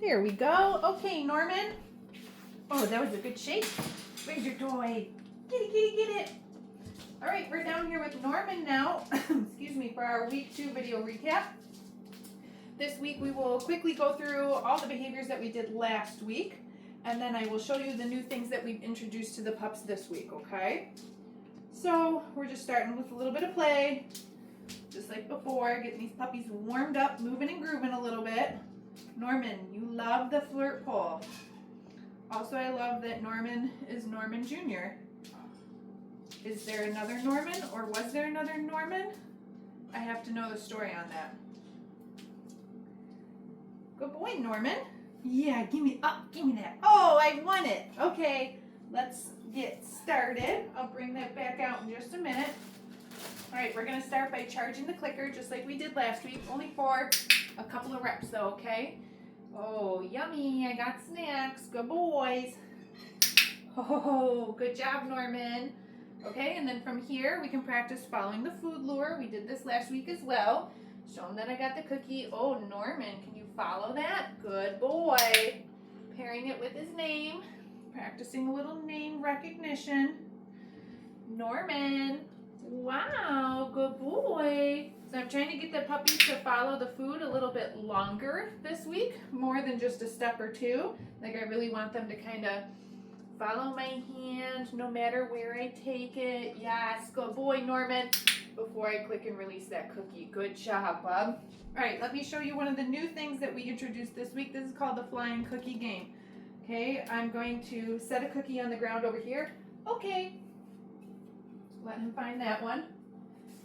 Here we go. Okay, Norman. Oh, that was a good shake. Where's your toy? Get it, get it. All right, we're down here with Norman now. Excuse me, for our week 2 video recap. This week we will quickly go through all the behaviors that we did last week, and then I will show you the new things that we've introduced to the pups this week, okay? So we're just starting with a little bit of play, just like before, getting these puppies warmed up, moving and grooving a little bit. Norman, you love the flirt pole. Also, I love that Norman is Norman Jr. Is there another Norman, or was there another Norman? I have to know the story on that. Good boy, Norman. Yeah, give me that. Oh, I won it. Okay, let's get started. I'll bring that back out in just a minute. All right, we're gonna start by charging the clicker just like we did last week, only for a couple of reps though, okay? Oh, yummy, I got snacks, good boys. Oh, good job, Norman. Okay, and then from here, we can practice following the food lure. We did this last week as well. Show him that I got the cookie. Oh, Norman, can you follow that? Good boy. Pairing it with his name, practicing a little name recognition. Norman, wow, good boy. So I'm trying to get the puppies to follow the food a little bit longer this week, more than just a step or two. Like, I really want them to kind of follow my hand no matter where I take it. Yes, good boy, Norman. Before I click and release that cookie. Good job, bub. All right, let me show you one of the new things that we introduced this week. This is called the flying cookie game. Okay, I'm going to set a cookie on the ground over here. Okay. Let him find that one.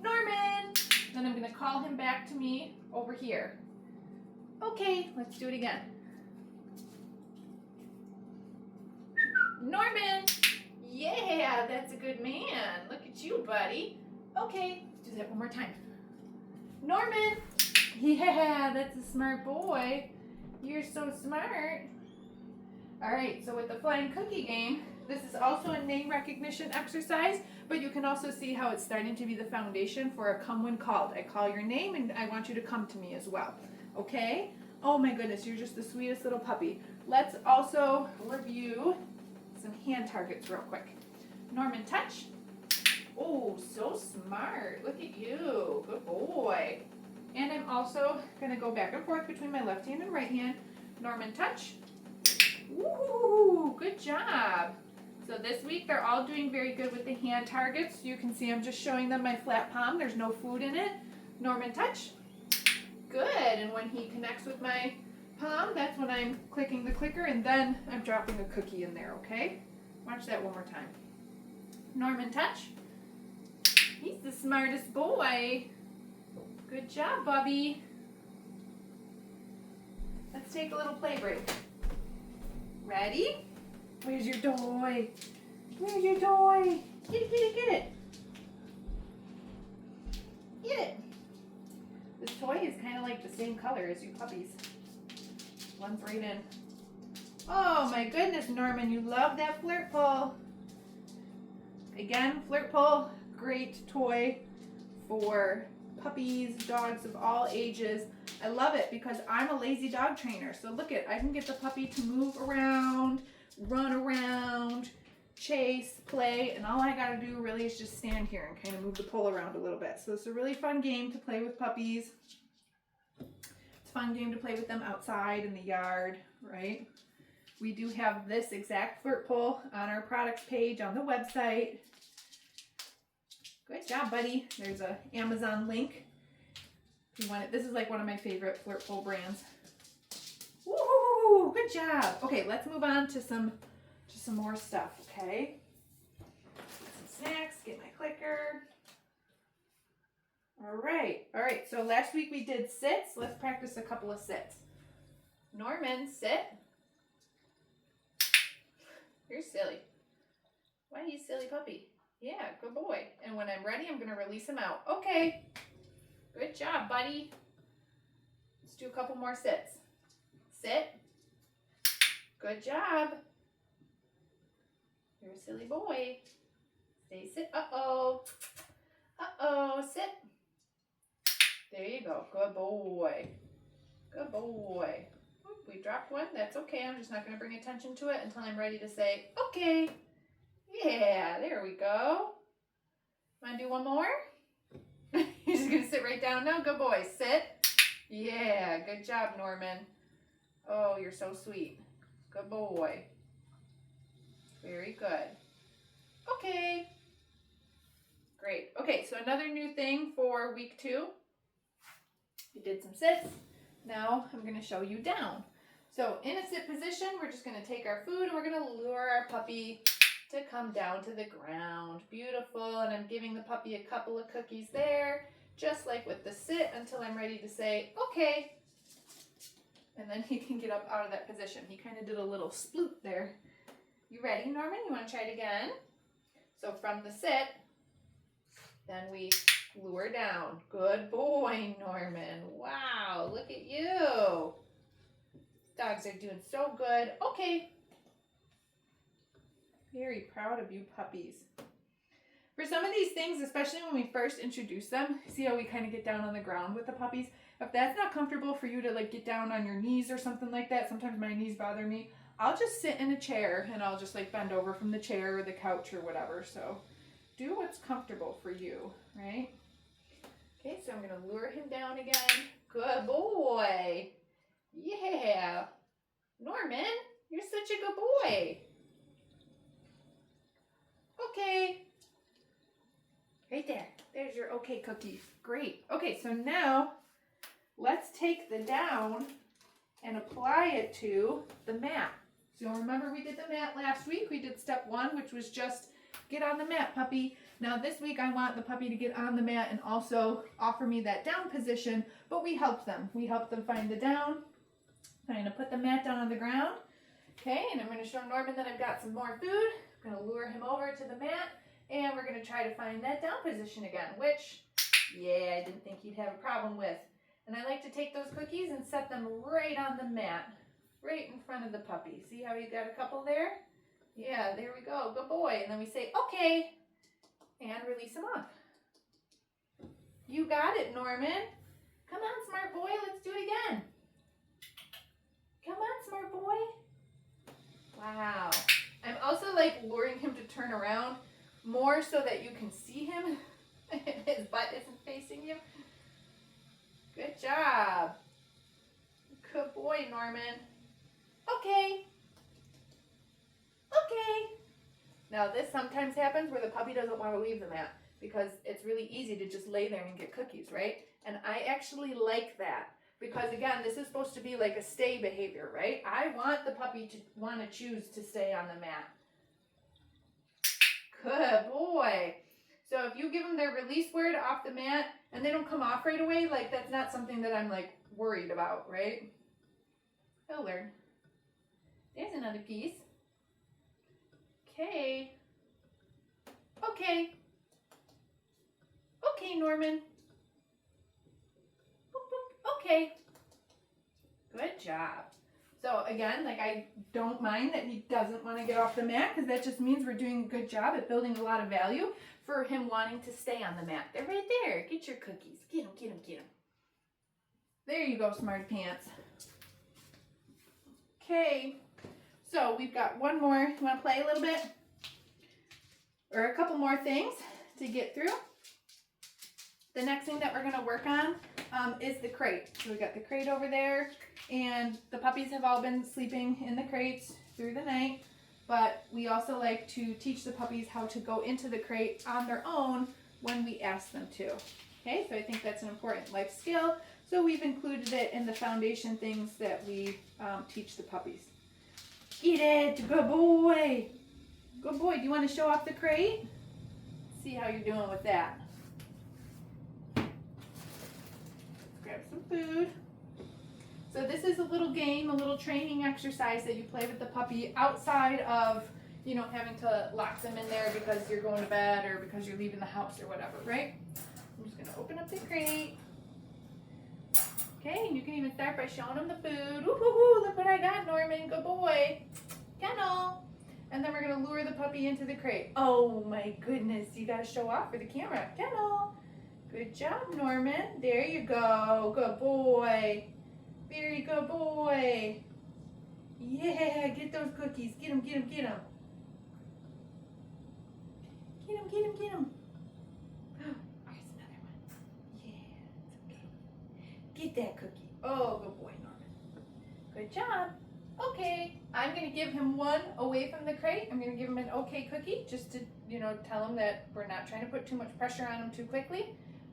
Norman! Then I'm going to call him back to me over here. Okay, let's do it again. Norman! Yeah, that's a good man. Look at you, buddy. Okay, let's do that one more time. Norman! Yeah, that's a smart boy. You're so smart. All right, so with the flying cookie game, this is also a name recognition exercise, but you can also see how it's starting to be the foundation for a come when called. I call your name and I want you to come to me as well, okay? Oh my goodness, you're just the sweetest little puppy. Let's also review some hand targets real quick. Norman, touch. Oh, so smart. Look at you. Good boy. And I'm also going to go back and forth between my left hand and right hand. Norman, touch. Ooh, good job. So this week they're all doing very good with the hand targets. You can see I'm just showing them my flat palm. There's no food in it. Norman, touch. Good. And when he connects with my palm, that's when I'm clicking the clicker, and then I'm dropping a cookie in there, okay? Watch that one more time. Norman, touch. He's the smartest boy. Good job, Bubby. Let's take a little play break. Ready? Where's your toy? Where's your toy? Get it, get it, get it. Get it. This toy is kind of like the same color as you puppies. One's right in. Oh my goodness, Norman, you love that flirt pole. Again, flirt pole, great toy for puppies, dogs of all ages. I love it because I'm a lazy dog trainer. So look at, I can get the puppy to move around, run around, chase, play, and all I gotta do really is just stand here and kind of move the pole around a little bit. So it's a really fun game to play with puppies. It's a fun game to play with them outside in the yard, right? We do have this exact flirt pole on our products page on the website. Good job, buddy. There's a Amazon link if you want it. This is like one of my favorite flirt pole brands. Woo! Good job. Okay, let's move on to some more stuff, okay? Some snacks, get my clicker. All right. So last week we did sits. Let's practice a couple of sits. Norman, sit. You're silly. Why are you silly puppy? Yeah, good boy. And when I'm ready, I'm going to release him out. Okay. Good job, buddy. Let's do a couple more sits. Sit. Good job. You're a silly boy. Stay sit. Uh-oh. Uh-oh. Sit. There you go. Good boy. Good boy. we dropped one. That's okay. I'm just not going to bring attention to it until I'm ready to say, okay. Yeah, there we go. Want to do one more? You're just going to sit right down now? Good boy. Sit. Yeah, good job, Norman. Oh, you're so sweet. Good boy. Very good. Okay. Great. Okay, so another new thing for week 2. We did some sits. Now I'm going to show you down. So in a sit position, we're just going to take our food and we're going to lure our puppy to come down to the ground. Beautiful. And I'm giving the puppy a couple of cookies there, just like with the sit, until I'm ready to say, okay. And then he can get up out of that position. He kind of did a little sploot there. You ready, Norman? You want to try it again? So from the sit, then we lure down. Good boy, Norman. Wow, look at you. Dogs are doing so good. Okay. Very proud of you puppies. For some of these things, especially when we first introduce them, see how we kind of get down on the ground with the puppies? If that's not comfortable for you to like get down on your knees or something like that, sometimes my knees bother me, I'll just sit in a chair and I'll just like bend over from the chair or the couch or whatever. So do what's comfortable for you, right? Okay, so I'm going to lure him down again. Good boy. Yeah. Norman, you're such a good boy. Okay. Right there. There's your okay cookie. Great. Okay, so now let's take the down and apply it to the mat. So remember we did the mat last week. We did step 1, which was just get on the mat, puppy. Now this week I want the puppy to get on the mat and also offer me that down position, but we helped them. We helped them find the down. I'm going to put the mat down on the ground. Okay, and I'm going to show Norman that I've got some more food. I'm going to lure him over to the mat, and we're going to try to find that down position again, which, yeah, I didn't think he'd have a problem with. And I like to take those cookies and set them right on the mat, right in front of the puppy. See how you got a couple there? Yeah, there we go. Good boy. And then we say, okay, and release him off. You got it, Norman. Come on, smart boy. Let's do it again. Come on, smart boy. Wow. I'm also like luring him to turn around more so that you can see him. His butt isn't facing you. Good job. Good boy, Norman. Okay. Okay. Now this sometimes happens where the puppy doesn't want to leave the mat because it's really easy to just lay there and get cookies, right? And I actually like that because again, this is supposed to be like a stay behavior, right? I want the puppy to want to choose to stay on the mat. Good boy. So if you give them their release word off the mat and they don't come off right away, like that's not something that I'm like worried about, right? They'll learn. There's another piece. Okay. Okay. Okay, Norman. Boop, boop. Okay. Good job. So again, like I don't mind that he doesn't want to get off the mat because that just means we're doing a good job at building a lot of value for him wanting to stay on the mat. They're right there. Get your cookies. Get them, get them, get them. There you go, Smarty Pants. Okay. So we've got one more. You want to play a little bit? Or a couple more things to get through. The next thing that we're going to work on is the crate. So we've got the crate over there, and the puppies have all been sleeping in the crates through the night, but we also like to teach the puppies how to go into the crate on their own when we ask them to. Okay, so I think that's an important life skill, so we've included it in the foundation things that we teach the puppies. Eat it, good boy. Good boy. Do you want to show off the crate? See how you're doing with that. Grab some food. So this is a little game, a little training exercise that you play with the puppy outside of, you know, having to lock them in there because you're going to bed or because you're leaving the house or whatever, right? I'm just going to open up the crate. Okay, and you can even start by showing them the food. Ooh, look what I got, Norman. Good boy. Kennel. And then we're going to lure the puppy into the crate. Oh my goodness, you got to show off for the camera. Kennel. Good job, Norman. There you go. Good boy. Very good boy. Yeah, get those cookies. Get them, get them, get them. Get them, get them, get them. There's another one. Yeah, it's okay. Get that cookie. Oh, good boy, Norman. Good job. Okay, I'm going to give him one away from the crate. I'm going to give him an okay cookie just to, tell him that we're not trying to put too much pressure on him too quickly.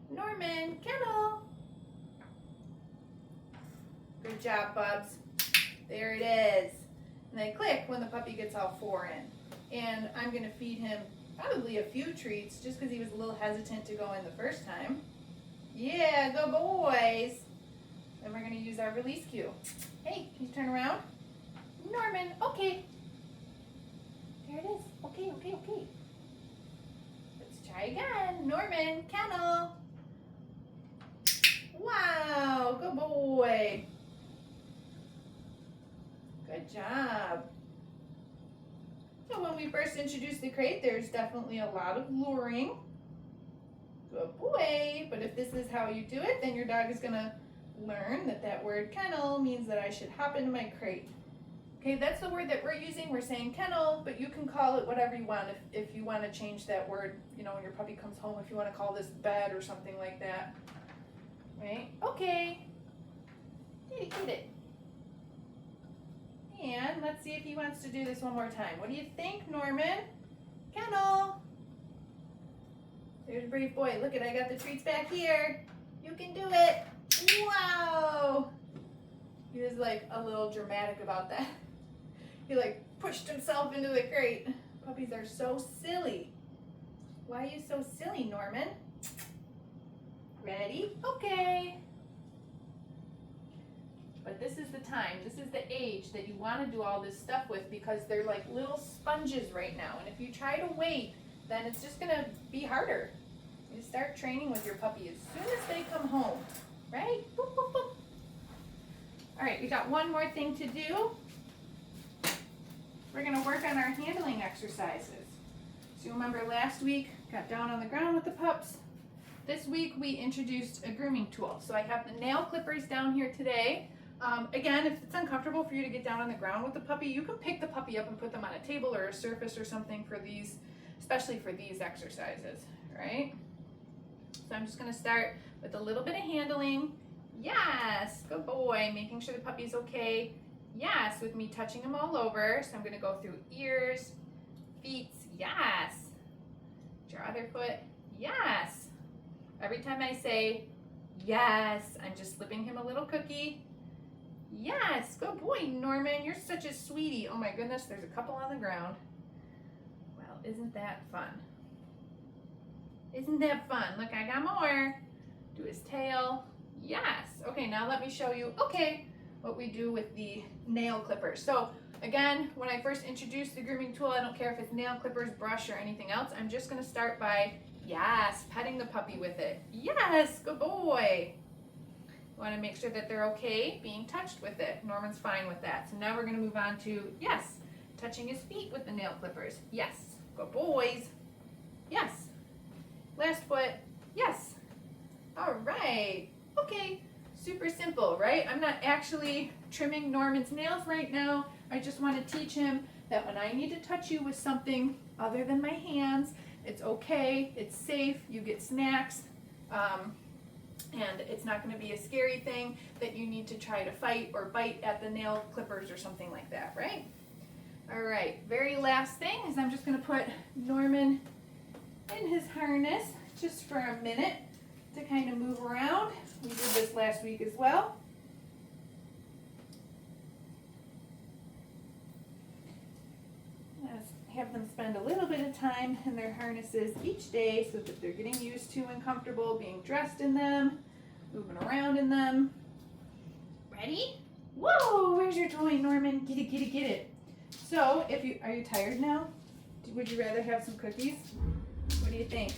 Norman, kennel. Good job, Bubs. There it is. And they click when the puppy gets all 4 in. And I'm going to feed him probably a few treats just because he was a little hesitant to go in the first time. Yeah, good boys. Then we're going to use our release cue. Hey, can you turn around? Norman, okay. There it is. Okay, okay, okay. Let's try again. Norman, kennel. Wow, good boy. Good job. So when we first introduced the crate, there's definitely a lot of luring. Good boy. But if this is how you do it, then your dog is going to learn that that word kennel means that I should hop into my crate. Okay, that's the word that we're using. We're saying kennel, but you can call it whatever you want if you want to change that word, when your puppy comes home, if you want to call this bed or something like that. Right? Okay. Get it. And let's see if he wants to do this one more time. What do you think, Norman? Kennel. There's a brave boy. Look I got the treats back here. You can do it. Wow. He was like a little dramatic about that. He like pushed himself into the crate. Puppies are so silly. Why are you so silly, Norman? Ready? Okay. But this is the time, this is the age that you want to do all this stuff with because they're like little sponges right now. And if you try to wait, then it's just going to be harder. You start training with your puppy as soon as they come home, right? Boop, boop, boop. All right, we got one more thing to do. We're going to work on our handling exercises. So you remember last week, got down on the ground with the pups. This week we introduced a grooming tool. So I have the nail clippers down here today. Again, if it's uncomfortable for you to get down on the ground with the puppy, you can pick the puppy up and put them on a table or a surface or something for these, especially for these exercises, right? So I'm just going to start with a little bit of handling. Yes, good boy. Making sure the puppy's okay. Yes, with me touching him all over. So I'm going to go through ears, feet. Yes. Your other foot. Yes. Every time I say yes, I'm just slipping him a little cookie. Yes, good boy, Norman. You're such a sweetie. Oh my goodness, there's a couple on the ground. Well, isn't that fun? Isn't that fun? Look, I got more. Do his tail. Yes. Okay, now let me show you, what we do with the nail clippers. So again, when I first introduced the grooming tool, I don't care if it's nail clippers, brush, or anything else. I'm just going to start by, yes, petting the puppy with it. Yes, good boy. You want to make sure that they're okay being touched with it. Norman's fine with that. So now we're going to move on to, yes, touching his feet with the nail clippers. Yes, good boys. Yes. Last foot. Yes. All right. Okay. Super simple, right? I'm not actually trimming Norman's nails right now. I just want to teach him that when I need to touch you with something other than my hands, it's okay, it's safe, you get snacks, and it's not going to be a scary thing that you need to try to fight or bite at the nail clippers or something like that, right? All right, very last thing is I'm just going to put Norman in his harness just for a minute to kind of move around. We did this last week as well. Let's have them spend a little bit of time in their harnesses each day so that they're getting used to and comfortable being dressed in them, moving around in them. Ready? Whoa, where's your toy, Norman? Get it, get it, get it. So, are you tired now? Would you rather have some cookies? What do you think?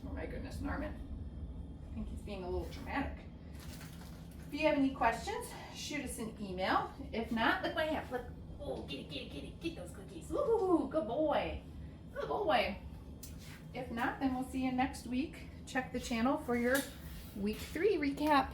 Oh my goodness, Norman. I think he's being a little dramatic. If you have any questions, shoot us an email. If not, look what I have. Look. Oh, get it, get it, get it. Get those cookies. Woohoo, good boy. Good boy. If not, then we'll see you next week. Check the channel for your week 3 recap.